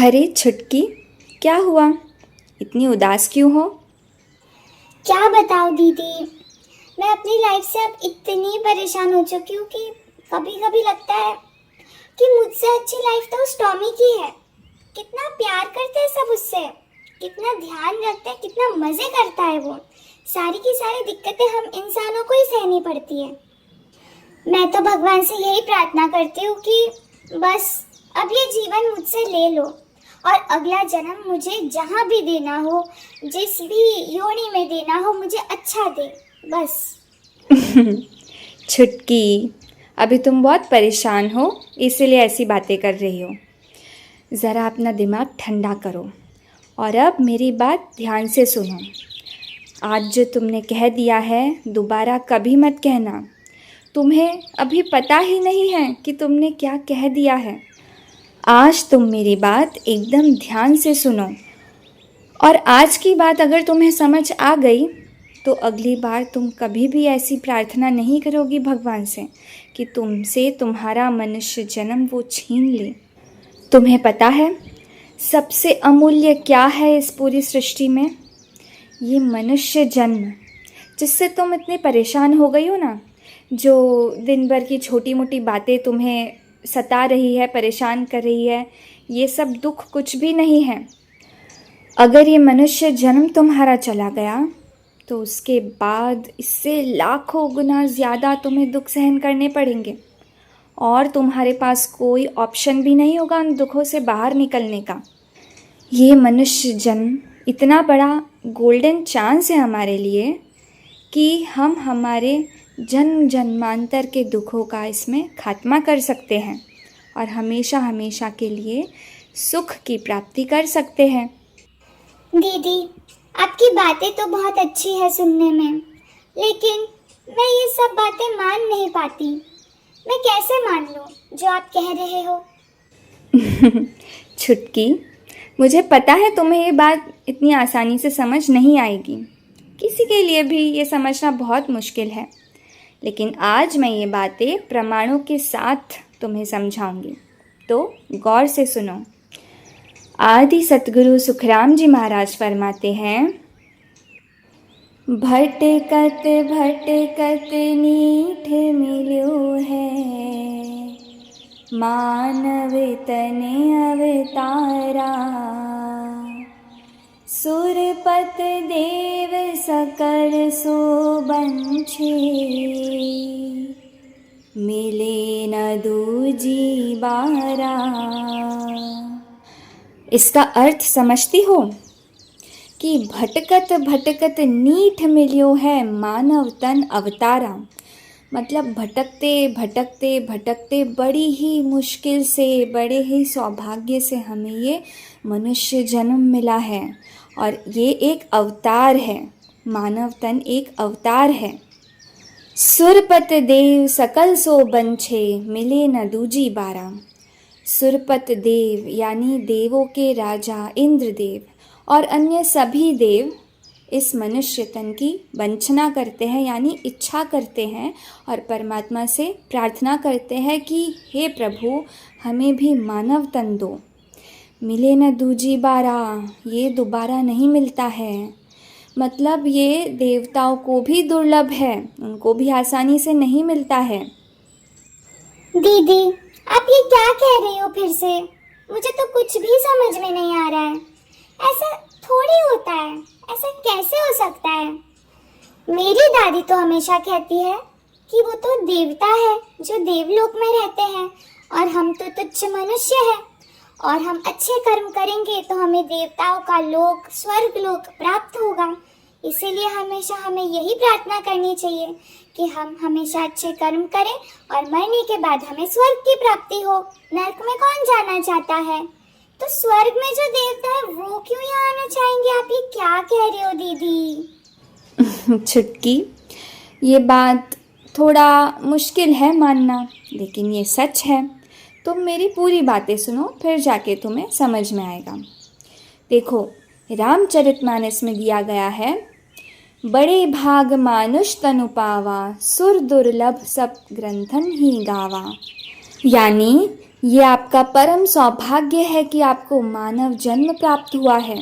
अरे छुटकी, क्या हुआ? इतनी उदास क्यों हो? क्या बताऊँ दीदी। मैं अपनी लाइफ से अब इतनी परेशान हो चुकी हूँ कि कभी कभी लगता है कि मुझसे अच्छी लाइफ तो उस टॉमी की है। कितना प्यार करते हैं सब उससे, कितना ध्यान रखते हैं, कितना मजे करता है वो। सारी की सारी दिक्कतें हम इंसानों को ही सहनी पड़ती है। मैं तो भगवान से यही प्रार्थना करती हूँ कि बस अब ये जीवन मुझसे ले लो और अगला जन्म मुझे जहाँ भी देना हो, जिस भी योनि में देना हो, मुझे अच्छा दे बस। छुटकी, अभी तुम बहुत परेशान हो, इसीलिए ऐसी बातें कर रही हो। ज़रा अपना दिमाग ठंडा करो और अब मेरी बात ध्यान से सुनो। आज जो तुमने कह दिया है, दोबारा कभी मत कहना। तुम्हें अभी पता ही नहीं है कि तुमने क्या कह दिया है। आज तुम मेरी बात एकदम ध्यान से सुनो, और आज की बात अगर तुम्हें समझ आ गई तो अगली बार तुम कभी भी ऐसी प्रार्थना नहीं करोगी भगवान से कि तुमसे तुम्हारा मनुष्य जन्म वो छीन ले। तुम्हें पता है सबसे अमूल्य क्या है इस पूरी सृष्टि में? ये मनुष्य जन्म, जिससे तुम इतने परेशान हो गई हो ना, जो दिन भर की छोटी मोटी बातें तुम्हें सता रही है, परेशान कर रही है, ये सब दुख कुछ भी नहीं है। अगर ये मनुष्य जन्म तुम्हारा चला गया तो उसके बाद इससे लाखों गुना ज़्यादा तुम्हें दुख सहन करने पड़ेंगे, और तुम्हारे पास कोई ऑप्शन भी नहीं होगा उन दुखों से बाहर निकलने का। ये मनुष्य जन्म इतना बड़ा गोल्डन चांस है हमारे लिए कि हम हमारे जन्म जन्मांतर के दुखों का इसमें खात्मा कर सकते हैं और हमेशा हमेशा के लिए सुख की प्राप्ति कर सकते हैं। दीदी, आपकी बातें तो बहुत अच्छी है सुनने में, लेकिन मैं ये सब बातें मान नहीं पाती। मैं कैसे मान लूँ जो आप कह रहे हो? छुटकी, मुझे पता है तुम्हें ये बात इतनी आसानी से समझ नहीं आएगी। किसी के लिए भी ये समझना बहुत मुश्किल है, लेकिन आज मैं ये बातें प्रमाणों के साथ तुम्हें समझाऊंगी, तो गौर से सुनो। आदि सतगुरु सुखराम जी महाराज फरमाते हैं, भटकत भटकत नीठ मिल्यो है, मानव तन अवतारा, सुरपत देव सकल सो बंछे, मिले न दूजी बारा। इसका अर्थ समझती हो कि भटकत भटकत नीठ मिल्यो है, मानव तन अवतारा। मतलब भटकते भटकते भटकते बड़ी ही मुश्किल से, बड़े ही सौभाग्य से हमें ये मनुष्य जन्म मिला है, और ये एक अवतार है। मानव तन एक अवतार है। सुरपत देव सकल सो बंछे, मिले न दूजी बारा। सुरपत देव यानी देवों के राजा इंद्रदेव और अन्य सभी देव इस मनुष्य तन की वंचना करते हैं, यानी इच्छा करते हैं, और परमात्मा से प्रार्थना करते हैं कि हे प्रभु, हमें भी मानव तन दो। मिले न दूजी बारा, ये दोबारा नहीं मिलता है। मतलब ये देवताओं को भी दुर्लभ है, उनको भी आसानी से नहीं मिलता है। दीदी, आप ये क्या कह रही हो फिर से? मुझे तो कुछ भी समझ में नहीं आ रहा है। ऐसा थोड़ी होता है, ऐसा कैसे हो सकता है? मेरी दादी तो हमेशा कहती है कि वो तो देवता है जो देवलोक में रहते हैं, और हम तो तुच्छ मनुष्य हैं, और हम अच्छे कर्म करेंगे तो हमें देवताओं का लोक, स्वर्ग लोक प्राप्त होगा। इसीलिए हमेशा हमें यही प्रार्थना करनी चाहिए कि हम हमेशा अच्छे कर्म करें और मरने के बाद हमें स्वर्ग की प्राप्ति हो। नरक में कौन जाना चाहता है? तो स्वर्ग में जो देवता है वो क्यों यहाँ आना चाहेंगे? आप ये क्या कह रहे हो दीदी? छुटकी, ये बात थोड़ा मुश्किल है मानना, लेकिन ये सच है। तुम मेरी पूरी बातें सुनो, फिर जाके तुम्हें समझ में आएगा। देखो, रामचरितमानस में दिया गया है, बड़े भाग मानुष तनु पावा, सुर दुर्लभ सब ग्रंथन ही गावा। यानी ये आपका परम सौभाग्य है कि आपको मानव जन्म प्राप्त हुआ है,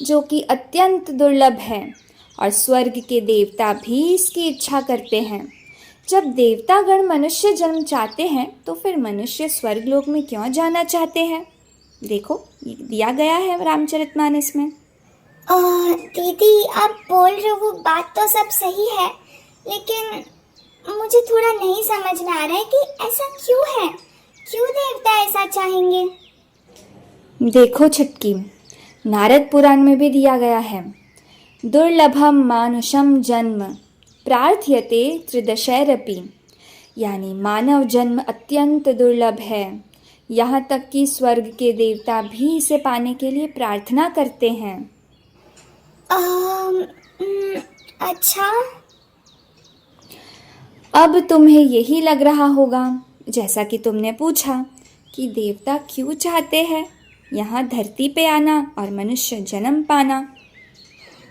जो कि अत्यंत दुर्लभ है, और स्वर्ग के देवता भी इसकी इच्छा करते हैं। जब देवतागण मनुष्य जन्म चाहते हैं तो फिर मनुष्य स्वर्गलोक में क्यों जाना चाहते हैं? देखो, ये दिया गया है रामचरितमानस में। दीदी, आप बोल रहे हो वो बात तो सब सही है, लेकिन मुझे थोड़ा नहीं समझ में आ रहा है कि ऐसा क्यों है, क्यों देवता ऐसा चाहेंगे। देखो छुटकी, नारद पुराण में भी दिया गया है, दुर्लभम मानुषम जन्म प्रार्थयते त्रिदशैरपि, यानी मानव जन्म अत्यंत दुर्लभ है, यहाँ तक कि स्वर्ग के देवता भी इसे पाने के लिए प्रार्थना करते हैं। अच्छा। अब तुम्हें यही लग रहा होगा, जैसा कि तुमने पूछा, कि देवता क्यों चाहते हैं यहाँ धरती पे आना और मनुष्य जन्म पाना।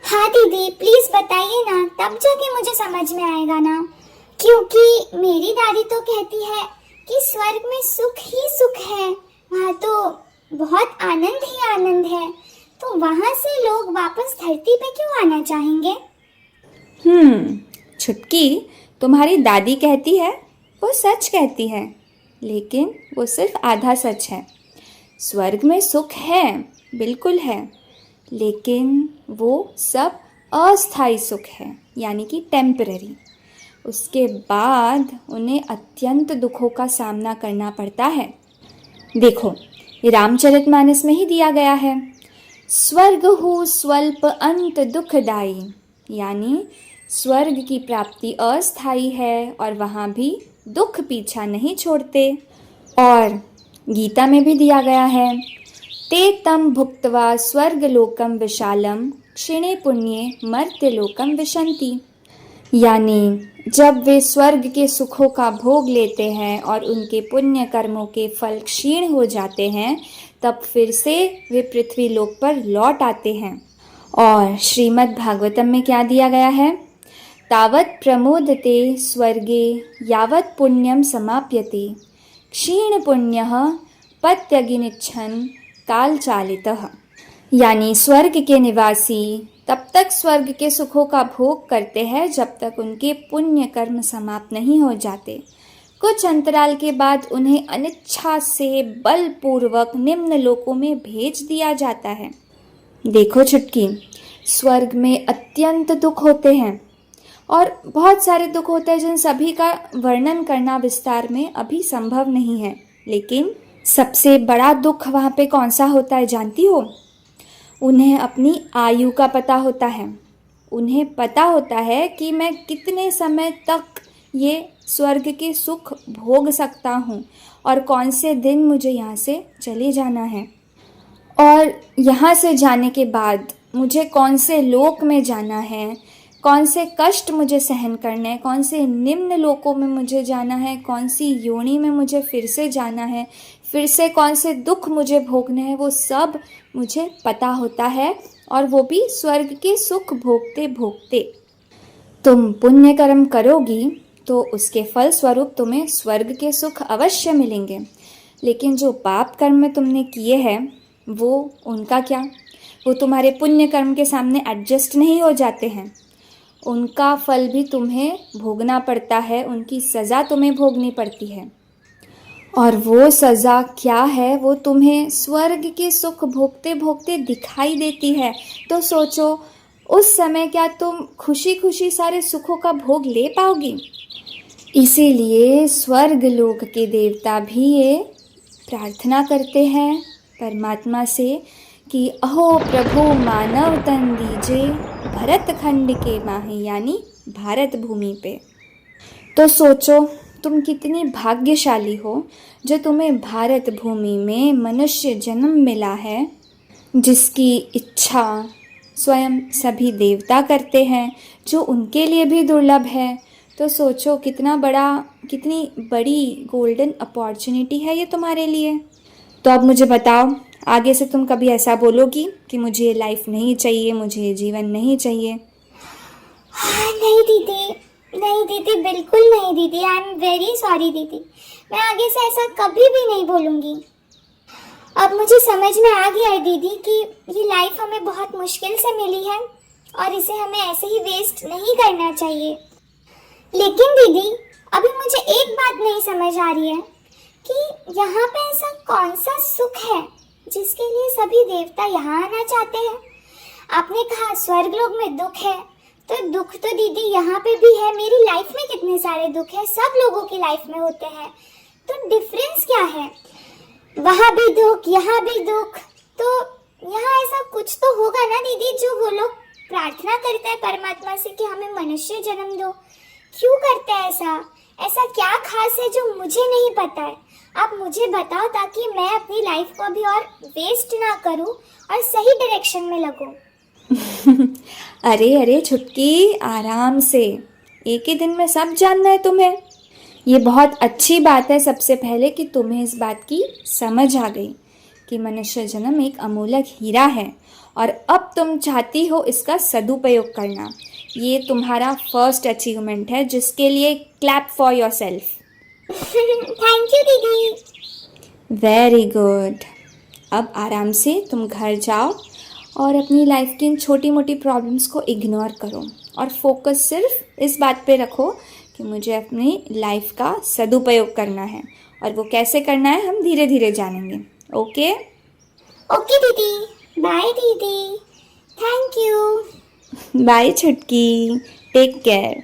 हाँ दीदी, प्लीज बताइए ना, तब जाके मुझे समझ में आएगा ना, क्योंकि मेरी दादी तो कहती है कि स्वर्ग में सुख ही सुख है, वहाँ तो बहुत आनंद ही आनंद है, तो वहाँ से लोग वापस धरती पे क्यों आना चाहेंगे? छुटकी, तुम्हारी दादी कहती है वो सच कहती है, लेकिन वो सिर्फ आधा सच है। स्वर्ग में सुख है, बिल्कुल है, लेकिन वो सब अस्थायी सुख है, यानी कि टेम्पररी। उसके बाद उन्हें अत्यंत दुखों का सामना करना पड़ता है। देखो, ये रामचरितमानस में ही दिया गया है, स्वर्ग हो स्वल्प अंत दुखदाई, यानी स्वर्ग की प्राप्ति अस्थायी है और वहाँ भी दुख पीछा नहीं छोड़ते। और गीता में भी दिया गया है, ते तम भुक्त्वा स्वर्गलोकम विशालम क्षिणे पुण्ये मर्त्यलोकम विशन्ति, यानी जब वे स्वर्ग के सुखों का भोग लेते हैं और उनके पुण्य कर्मों के फल क्षीण हो जाते हैं, तब फिर से वे पृथ्वी लोक पर लौट आते हैं। और श्रीमद् भागवतम में क्या दिया गया है, तावत् प्रमोदते स्वर्गे यावत् पुण्यम समाप्यते क्षीण पुण्यः पत्यगिनिच्छन् काल चालितः, यानी स्वर्ग के निवासी तब तक स्वर्ग के सुखों का भोग करते हैं जब तक उनके पुण्य कर्म समाप्त नहीं हो जाते। कुछ अंतराल के बाद उन्हें अनिच्छा से बलपूर्वक निम्न लोकों में भेज दिया जाता है। देखो छुटकी, स्वर्ग में अत्यंत दुख होते हैं और बहुत सारे दुख होते हैं जिन सभी का वर्णन करना विस्तार में अभी संभव नहीं है, लेकिन सबसे बड़ा दुख वहाँ पे कौन सा होता है जानती हो? उन्हें अपनी आयु का पता होता है। उन्हें पता होता है कि मैं कितने समय तक ये स्वर्ग के सुख भोग सकता हूँ और कौन से दिन मुझे यहाँ से चले जाना है, और यहाँ से जाने के बाद मुझे कौन से लोक में जाना है, कौन से कष्ट मुझे सहन करने हैं, कौन से निम्न लोकों में मुझे जाना है, कौन सी योनि में मुझे फिर से जाना है, फिर से कौन से दुख मुझे भोगने हैं, वो सब मुझे पता होता है, और वो भी स्वर्ग के सुख भोगते भोगते। तुम पुण्य कर्म करोगी तो उसके फल स्वरूप तुम्हें स्वर्ग के सुख अवश्य मिलेंगे, लेकिन जो पाप कर्म तुमने किए हैं वो उनका क्या? वो तुम्हारे पुण्य कर्म के सामने एडजस्ट नहीं हो जाते हैं। उनका फल भी तुम्हें भोगना पड़ता है, उनकी सज़ा तुम्हें भोगनी पड़ती है। और वो सज़ा क्या है, वो तुम्हें स्वर्ग के सुख भोगते भोगते दिखाई देती है। तो सोचो, उस समय क्या तुम खुशी खुशी सारे सुखों का भोग ले पाओगी? इसीलिए स्वर्ग लोक के देवता भी ये प्रार्थना करते हैं परमात्मा से कि अहो प्रभु मानव तन दीजे भरत खंड के माही, यानी भारत भूमि पे। तो सोचो, तुम कितनी भाग्यशाली हो जो तुम्हें भारत भूमि में मनुष्य जन्म मिला है, जिसकी इच्छा स्वयं सभी देवता करते हैं, जो उनके लिए भी दुर्लभ है। तो सोचो कितनी बड़ी गोल्डन अपॉर्चुनिटी है ये तुम्हारे लिए। तो अब मुझे बताओ, आगे से तुम कभी ऐसा बोलोगी कि मुझे ये लाइफ नहीं चाहिए, मुझे ये जीवन नहीं चाहिए? नहीं दीदी, नहीं दीदी, बिल्कुल नहीं दीदी, आई एम वेरी सॉरी दीदी। मैं आगे से ऐसा कभी भी नहीं बोलूँगी। अब मुझे समझ में आ गया है दीदी कि ये लाइफ हमें बहुत मुश्किल से मिली है और इसे हमें ऐसे ही वेस्ट नहीं करना चाहिए। लेकिन दीदी, अभी मुझे एक बात नहीं समझ आ रही है कि यहाँ पे ऐसा कौन सा सुख है जिसके लिए सभी देवता यहाँ आना चाहते हैं। आपने कहा स्वर्ग लोक में दुख है, तो दुख तो दीदी यहाँ पे भी है। मेरी लाइफ में कितने सारे दुख है, सब लोगों की लाइफ में होते हैं, तो डिफरेंस क्या है? वहाँ भी दुख, यहाँ भी दुख, तो यहाँ ऐसा कुछ तो होगा ना दीदी जो वो लोग प्रार्थना करते हैं परमात्मा से कि हमें मनुष्य जन्म दो। क्यों करते हैं ऐसा? ऐसा क्या खास है जो मुझे नहीं पता है? आप मुझे बताओ ताकि मैं अपनी लाइफ को अभी और वेस्ट ना करूं और सही डायरेक्शन में लगूं। अरे अरे छुटकी, आराम से, एक ही दिन में सब जानना है तुम्हें। ये बहुत अच्छी बात है सबसे पहले कि तुम्हें इस बात की समझ आ गई कि मनुष्य जन्म एक अमूल्य हीरा है और अब तुम चाहती हो इसका सदुपयोग करना। ये तुम्हारा फर्स्ट अचीवमेंट है जिसके लिए clap for yourself. Thank you दीदी। Very good. अब आराम से तुम घर जाओ और अपनी लाइफ की इन छोटी मोटी प्रॉब्लम्स को इग्नोर करो और फोकस सिर्फ इस बात पे रखो कि मुझे अपनी लाइफ का सदुपयोग करना है, और वो कैसे करना है हम धीरे धीरे जानेंगे। ओके ओके दीदी, बाय दीदी, थैंक यू। बाय छुटकी, टेक केयर।